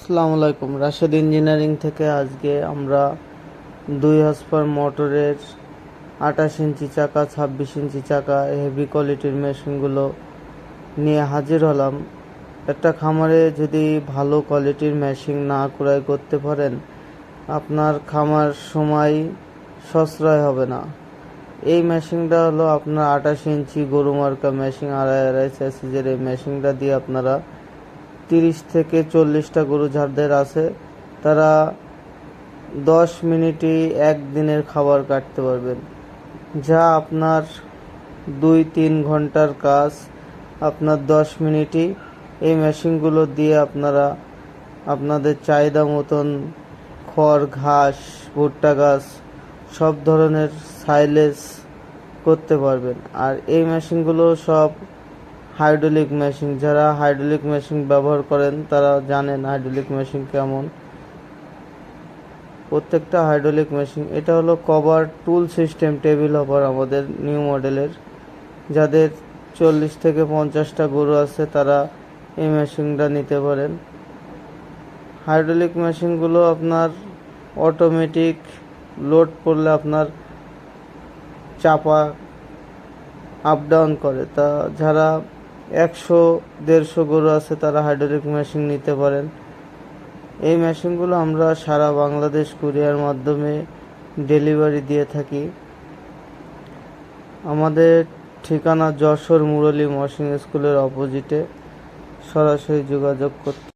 আসসালামু আলাইকুম। রাশেদ ইঞ্জিনিয়ারিং থেকে আজকে আমরা 2 হর্স পাওয়ার মোটরের 28 ইঞ্চি চাকা, 26 ইঞ্চি চাকা, হেভি কোয়ালিটির মেশিনগুলো নিয়ে হাজির হলাম। একটা খামারে যদি ভালো কোয়ালিটির মেশিন না ক্রয় করতে পারেন, আপনার খামার সময় সাশ্রয় হবে না। এই মেশিনটা হলো আপনার 28 ইঞ্চি গরু মার্কা মেশিন, আড়াই সাইজের। এই মেশিনটা দিয়ে আপনারা 30 থেকে 40টা গরু যাদের আছে তারা 10 মিনিটই একদিনের খাবার কাটতে পারবেন, যা আপনার 2-3 ঘন্টার কাজ আপনার 10 মিনিটই। এই মেশিনগুলো দিয়ে আপনারা আপনাদের চাহিদা মতন খড়, ঘাস, ভুট্টা গাছ সব ধরনের সাইলেজ করতে পারবেন। আর এই মেশিনগুলো সব হাইড্রোলিক মেশিন। যারা হাইড্রোলিক মেশিন ব্যবহার করেন তারা জানেন হাইড্রোলিক মেশিন কেমন। প্রত্যেকটা হাইড্রোলিক মেশিন, এটা হলো কভার টুল সিস্টেম টেবিল হপার আমাদের নিউ মডেলের। যাদের 40 থেকে 50টা গরু আছে তারা এই মেশিনটা নিতে পারেন। হাইড্রোলিক মেশিনগুলো আপনার অটোমেটিক লোড পড়লে আপনার চাপা আপ ডাউন করে। তা যারা 100-150 গরু আছে তারা হাইড্রোলিক মেশিন নিতে পারেন। এই মেশিনগুলো আমরা সারা বাংলাদেশ কুরিয়ার মাধ্যমে ডেলিভারি দিয়ে থাকি। আমাদের ঠিকানা যশোর মুরলী মশিং স্কুলের অপোজিটে। সরাসরি যোগাযোগ করতে